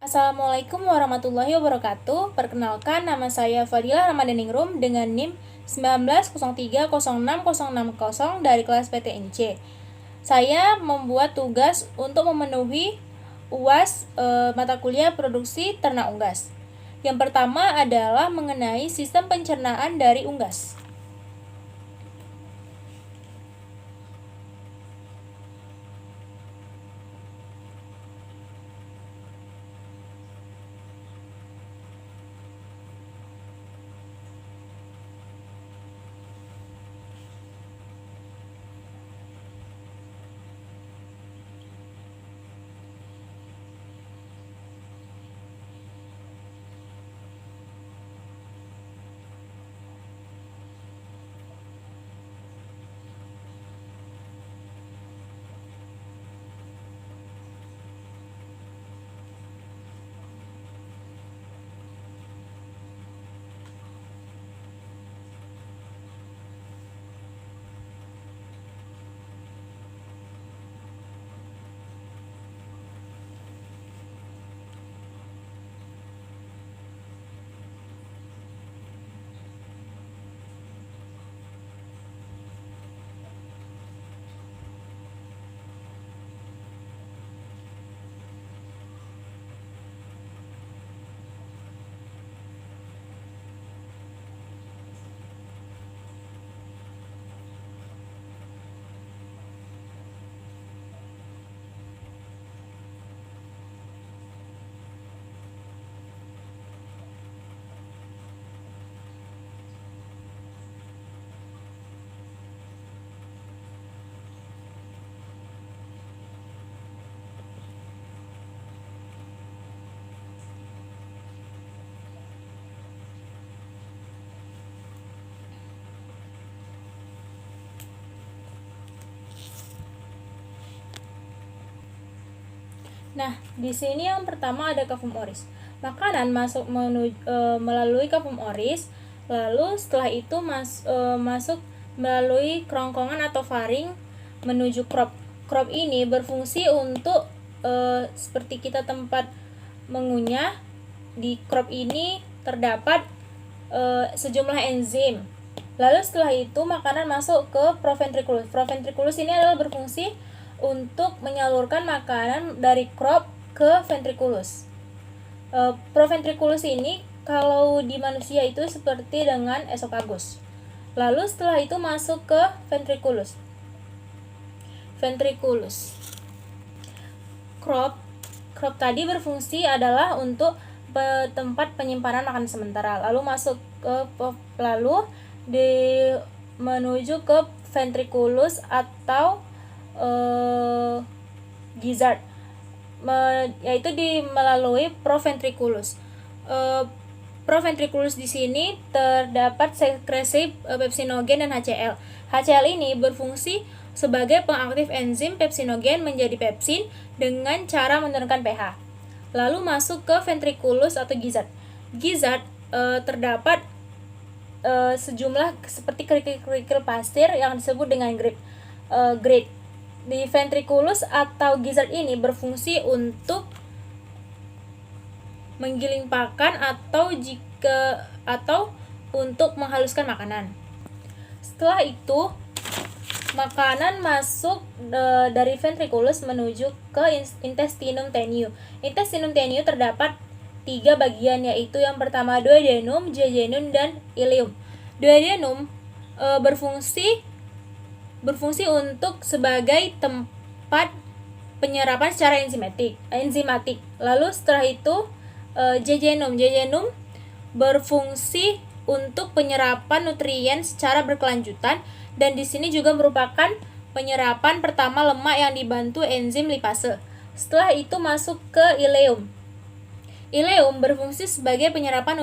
Assalamualaikum warahmatullahi wabarakatuh. Perkenalkan, nama saya Fadila Ramadhaningrum dengan NIM 1903066060 dari kelas PTNC. Saya membuat tugas untuk memenuhi UAS mata kuliah produksi ternak unggas. Yang pertama adalah mengenai sistem pencernaan dari unggas. Nah, di sini yang pertama ada kafum oris. Makanan masuk melalui kafum oris, lalu setelah itu masuk melalui kerongkongan atau faring menuju crop. Crop ini berfungsi untuk seperti kita tempat mengunyah. Di crop ini terdapat sejumlah enzim. Lalu setelah itu makanan masuk ke proventriculus. Proventriculus ini adalah berfungsi untuk menyalurkan makanan dari crop ke ventriculus. Proventriculus ini kalau di manusia itu seperti dengan esophagus. Lalu setelah itu masuk ke ventriculus. Ventriculus. Crop tadi berfungsi adalah untuk tempat penyimpanan makanan sementara. Lalu masuk ke menuju ke ventriculus atau gizzard, yaitu melalui proventriculus. Proventriculus di sini terdapat sekresi pepsinogen dan HCl. HCl ini berfungsi sebagai pengaktif enzim pepsinogen menjadi pepsin dengan cara menurunkan pH. Lalu masuk ke ventriculus atau gizzard. Gizzard terdapat sejumlah seperti kerikil-kerikil pasir yang disebut dengan grade. Di ventriculus atau gizzard ini berfungsi untuk menggiling pakan atau untuk menghaluskan makanan. Setelah itu makanan masuk dari ventriculus menuju ke intestinum tenue. Intestinum tenue terdapat 3 bagian, yaitu yang pertama duodenum, jejunum, dan ileum. Duodenum berfungsi untuk sebagai tempat penyerapan secara enzimatik. Lalu setelah itu jejunum berfungsi untuk penyerapan nutrien secara berkelanjutan, dan di sini juga merupakan penyerapan pertama lemak yang dibantu enzim lipase. Setelah itu masuk ke ileum. Ileum berfungsi sebagai penyerapan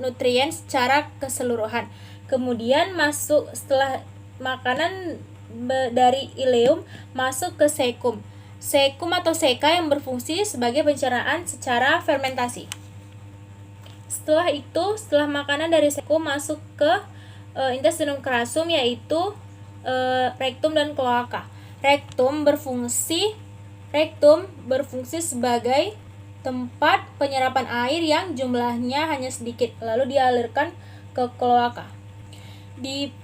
nutrien secara keseluruhan. Kemudian masuk setelah makanan dari ileum masuk ke cecum. Cecum atau ceca yang berfungsi sebagai pencernaan secara fermentasi. Setelah makanan dari cecum masuk ke intestinum crassum, yaitu rektum dan kloaka. Rektum berfungsi sebagai tempat penyerapan air yang jumlahnya hanya sedikit, lalu dialirkan ke kloaka.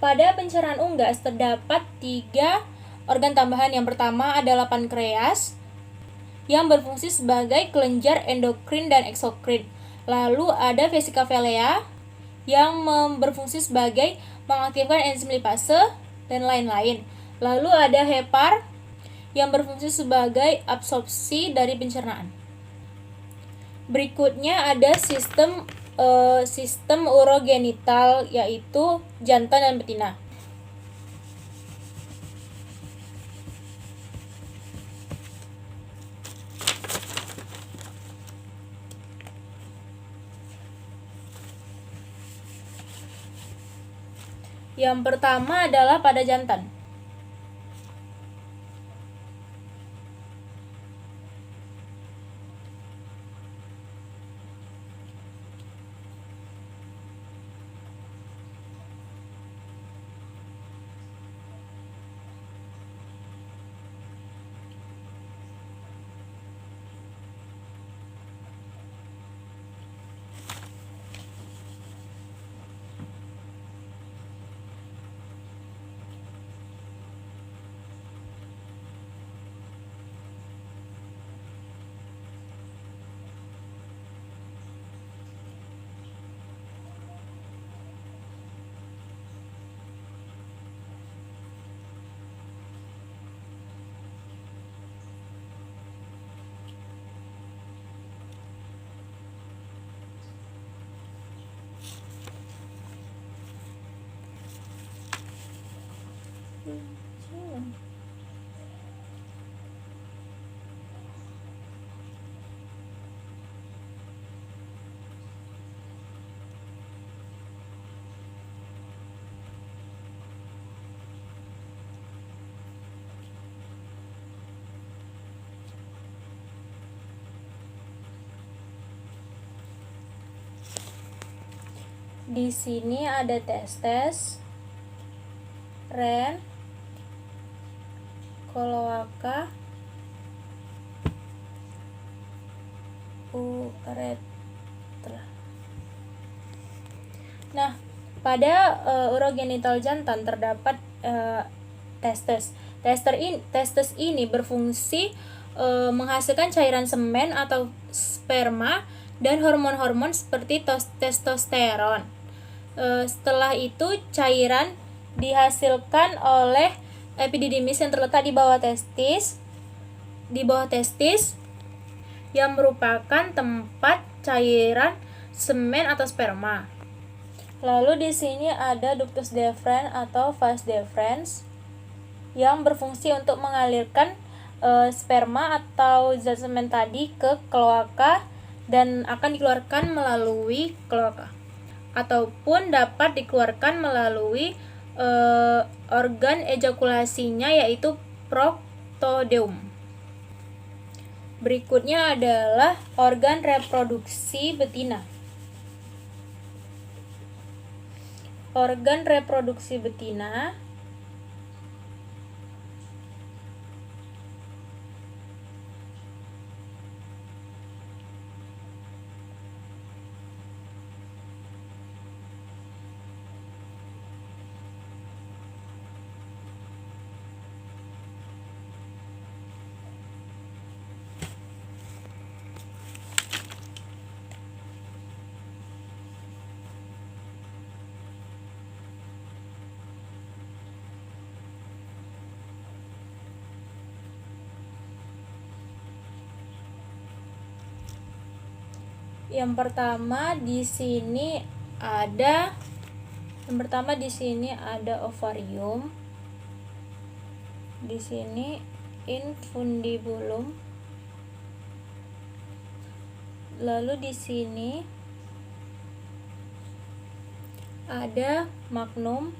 Pada pencernaan unggas terdapat 3 organ tambahan. Yang pertama adalah pankreas yang berfungsi sebagai kelenjar endokrin dan eksokrin. Lalu ada vesika velea yang berfungsi sebagai mengaktifkan enzim lipase dan lain-lain. Lalu ada hepar yang berfungsi sebagai absorpsi dari pencernaan. Berikutnya ada sistem urogenital, yaitu jantan dan betina. Yang pertama adalah pada jantan. Di sini ada testes, ren, kloaka, uretra. Nah, pada urogenital jantan terdapat testes. Testes ini berfungsi menghasilkan cairan semen atau sperma dan hormon-hormon seperti testosteron. Setelah itu cairan dihasilkan oleh epididymis yang terletak di bawah testis yang merupakan tempat cairan semen atau sperma. Lalu di sini ada ductus deferens atau vas deferens yang berfungsi untuk mengalirkan sperma atau zat semen tadi ke kloaka dan akan dikeluarkan melalui kloaka, ataupun dapat dikeluarkan melalui organ ejakulasinya, yaitu proctodeum. Berikutnya adalah organ reproduksi betina. Organ reproduksi betina Yang pertama di sini ada ovarium. Di sini infundibulum. Lalu di sini ada magnum.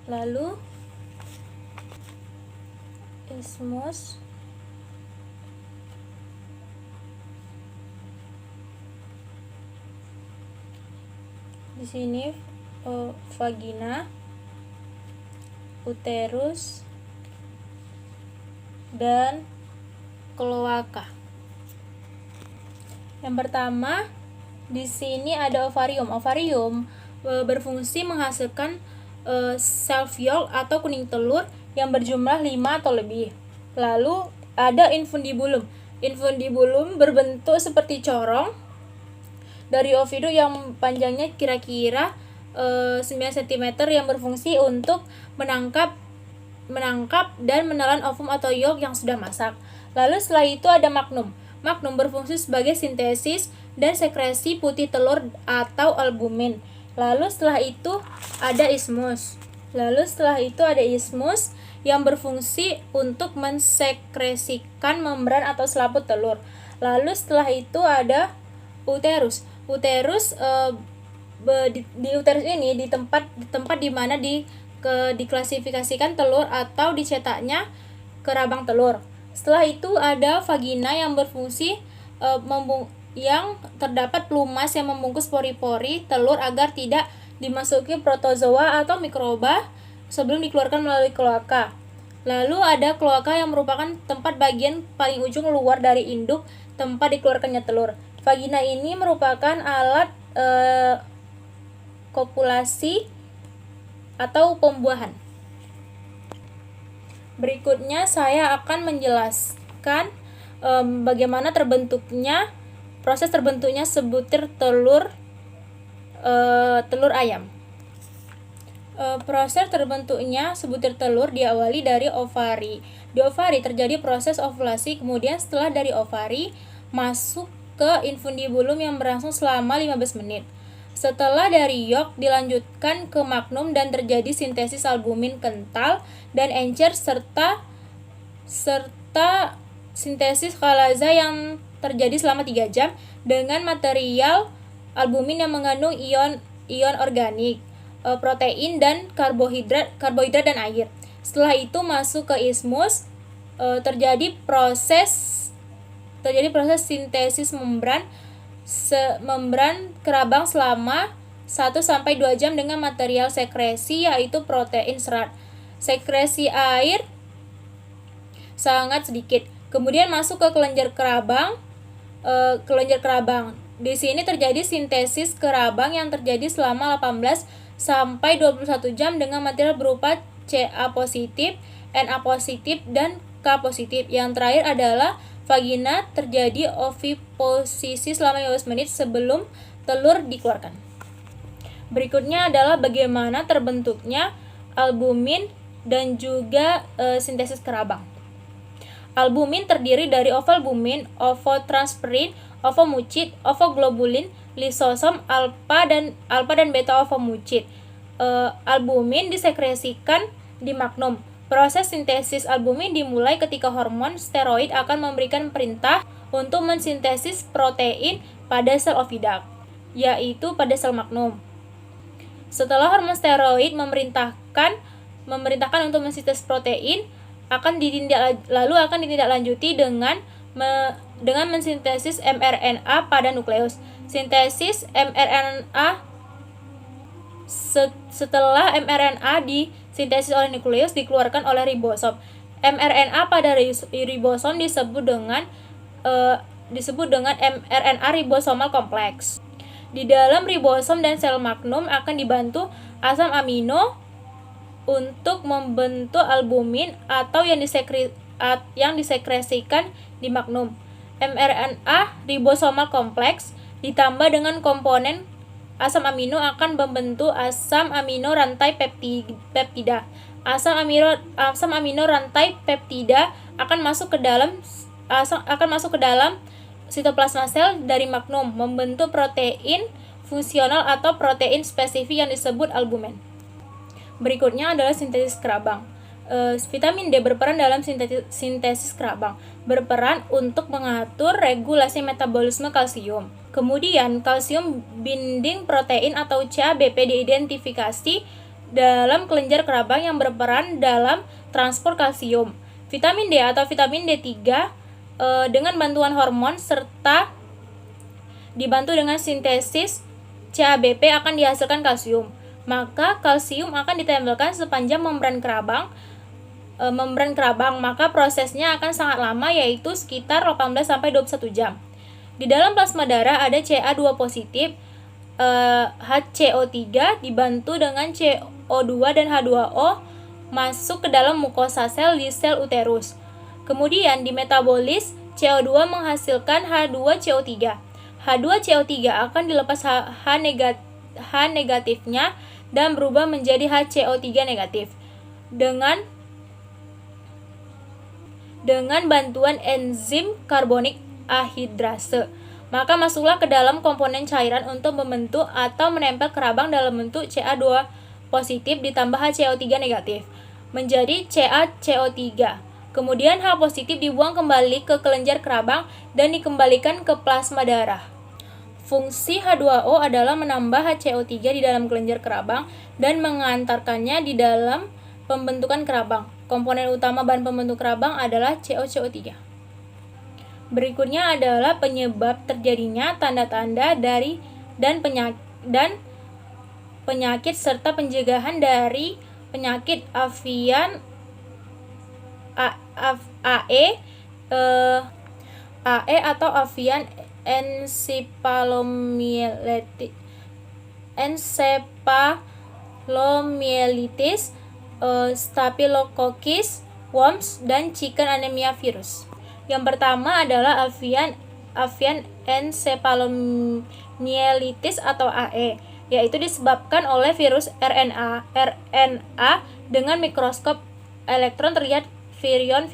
Lalu isthmus. Di sini vagina, uterus, dan kloaka. Yang pertama, di sini ada ovarium. Ovarium berfungsi menghasilkan sel yolk atau kuning telur yang berjumlah 5 atau lebih. Lalu ada infundibulum. Infundibulum berbentuk seperti corong dari ovidum yang panjangnya kira-kira 9 cm yang berfungsi untuk menangkap dan menelan ovum atau yolk yang sudah masak. Lalu setelah itu ada magnum. Magnum berfungsi sebagai sintesis dan sekresi putih telur atau albumin. Lalu setelah itu ada isthmus. Yang berfungsi untuk mensekresikan membran atau selaput telur. Lalu setelah itu ada uterus. Uterus di uterus ini di tempat di mana diklasifikasikan telur atau dicetaknya kerabang telur. Setelah itu ada vagina yang berfungsi yang terdapat pelumas yang membungkus pori-pori telur agar tidak dimasuki protozoa atau mikroba sebelum dikeluarkan melalui kloaka. Lalu ada kloaka yang merupakan tempat bagian paling ujung luar dari induk tempat dikeluarkannya telur. Vagina ini merupakan alat kopulasi atau pembuahan. Berikutnya saya akan menjelaskan bagaimana proses terbentuknya sebutir telur ayam. Proses terbentuknya sebutir telur diawali dari ovari. Di ovari terjadi proses ovulasi, kemudian setelah dari ovari masuk ke infundibulum yang berlangsung selama 15 menit. Setelah dari yolk dilanjutkan ke magnum dan terjadi sintesis albumin kental dan encer serta sintesis kalaza yang terjadi selama 3 jam dengan material albumin yang mengandung ion organik, protein dan karbohidrat dan air. Setelah itu masuk ke isthmus, terjadi proses sintesis membran kerabang selama 1-2 jam dengan material sekresi yaitu protein serat. Sekresi air sangat sedikit. Kemudian masuk ke kelenjar kerabang. Di sini terjadi sintesis kerabang yang terjadi selama 18-21 jam dengan material berupa Ca positif, Na positif, dan K positif. Yang terakhir adalah vagina, terjadi oviposisi selama 15 menit sebelum telur dikeluarkan. Berikutnya adalah bagaimana terbentuknya albumin dan juga sintesis kerabang. Albumin terdiri dari ovalbumin, ovotransferin, ovomucin, ovoglobulin, lisosom, alfa dan beta ovomucin. Albumin disekresikan di magnum. Proses sintesis albumin dimulai ketika hormon steroid akan memberikan perintah untuk mensintesis protein pada sel ovidak, yaitu pada sel magnum. Setelah hormon steroid memerintahkan untuk mensintesis protein, akan ditindaklanjuti dengan mensintesis mRNA pada nukleus. Sintesis mRNA setelah mRNA disintesis oleh nukleus dikeluarkan oleh ribosom. mRNA pada ribosom disebut dengan mRNA ribosomal kompleks. Di dalam ribosom dan sel magnum akan dibantu asam amino untuk membentuk albumin atau yang disekresikan di magnum. mRNA ribosomal kompleks ditambah dengan komponen asam amino akan membentuk asam amino rantai peptida. Asam amino rantai peptida akan masuk ke dalam sitoplasma sel dari magnum membentuk protein fungsional atau protein spesifik yang disebut albumin. Berikutnya adalah sintesis kerabang. Vitamin D berperan dalam sintesis kerabang, berperan untuk mengatur regulasi metabolisme kalsium. Kemudian, kalsium binding protein atau CABP diidentifikasi dalam kelenjar kerabang yang berperan dalam transport kalsium. Vitamin D atau vitamin D3 dengan bantuan hormon serta dibantu dengan sintesis CABP akan dihasilkan kalsium. Maka kalsium akan ditempelkan sepanjang membran kerabang membran kerabang, maka prosesnya akan sangat lama, yaitu sekitar 18 sampai 21 jam. Di dalam plasma darah ada Ca2 positif, HCO3 dibantu dengan CO2 dan H2O masuk ke dalam mukosa sel di sel uterus. Kemudian di metabolis, CO2 menghasilkan H2CO3. H2CO3 akan dilepas H negatifnya dan berubah menjadi HCO3 negatif dengan bantuan enzim karbonik anhidrase. Maka masuklah ke dalam komponen cairan untuk membentuk atau menempel kerabang dalam bentuk Ca2 positif ditambah HCO3 negatif menjadi CaCO3. Kemudian H positif dibuang kembali ke kelenjar kerabang dan dikembalikan ke plasma darah. Fungsi H2O adalah menambah HCO3 di dalam kelenjar kerabang dan mengantarkannya di dalam pembentukan kerabang. Komponen utama bahan pembentuk kerabang adalah CaCO3. Berikutnya adalah penyebab terjadinya tanda-tanda dari dan penyakit serta pencegahan dari penyakit avian AE atau avian encephalomyelitis, Staphylococcus worms, dan chicken anemia virus. Yang pertama adalah avian encephalomyelitis atau AE, yaitu disebabkan oleh virus RNA dengan mikroskop elektron terlihat virion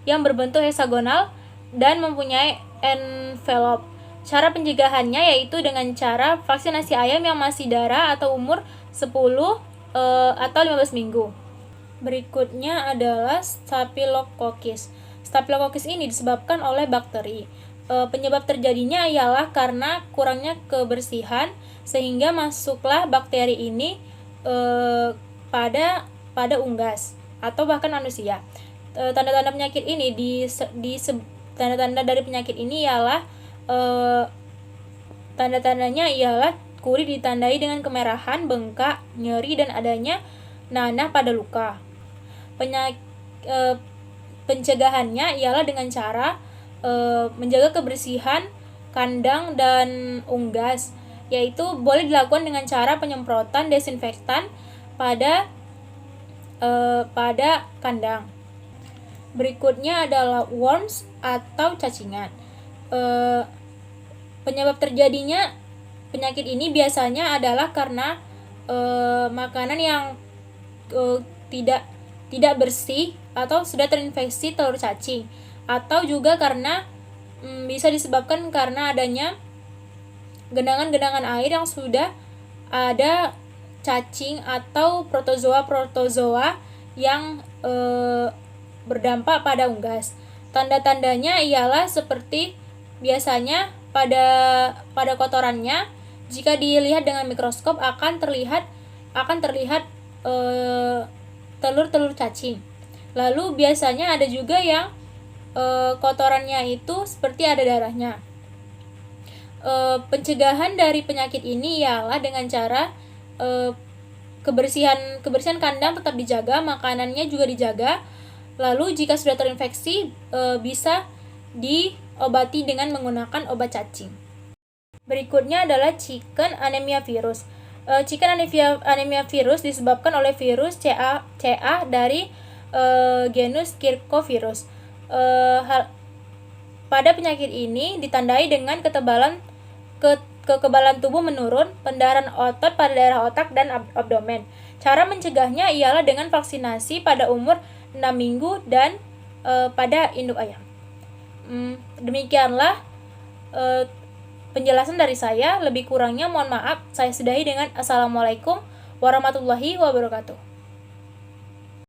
yang berbentuk heksagonal dan mempunyai envelope. Cara pencegahannya yaitu dengan cara vaksinasi ayam yang masih darah atau umur 10 atau 15 minggu. Berikutnya adalah Staphylococcus. Staphylococcus ini disebabkan oleh bakteri. Penyebab terjadinya ialah karena kurangnya kebersihan sehingga masuklah bakteri ini pada unggas atau bahkan manusia. Tanda-tanda penyakit ini tanda-tanda dari penyakit ini ialah tanda-tandanya ialah kulit ditandai dengan kemerahan, bengkak, nyeri, dan adanya nanah pada luka. Pencegahannya ialah dengan cara menjaga kebersihan kandang dan unggas, yaitu boleh dilakukan dengan cara penyemprotan desinfektan pada kandang. Berikutnya adalah worms atau cacingan. Penyebab terjadinya penyakit ini biasanya adalah karena makanan yang tidak bersih atau sudah terinfeksi telur cacing, atau juga karena bisa disebabkan karena adanya genangan-genangan air yang sudah ada cacing atau protozoa yang berdampak pada unggas. Tanda-tandanya ialah seperti biasanya pada kotorannya, jika dilihat dengan mikroskop akan terlihat telur-telur cacing. Lalu biasanya ada juga yang kotorannya itu seperti ada darahnya. Pencegahan dari penyakit ini ialah dengan cara kebersihan kandang tetap dijaga, makanannya juga dijaga. Lalu jika sudah terinfeksi bisa diobati dengan menggunakan obat cacing. Berikutnya adalah chicken anemia virus. Chicken anemia virus disebabkan oleh virus CA dari genus Kirchovirus. Pada penyakit ini ditandai dengan kekebalan tubuh menurun, pendarahan otot pada daerah otak dan abdomen. Cara mencegahnya ialah dengan vaksinasi pada umur 6 minggu dan pada induk ayam. Demikianlah penjelasan dari saya. Lebih kurangnya mohon maaf. Saya sudahi dengan Assalamualaikum warahmatullahi wabarakatuh.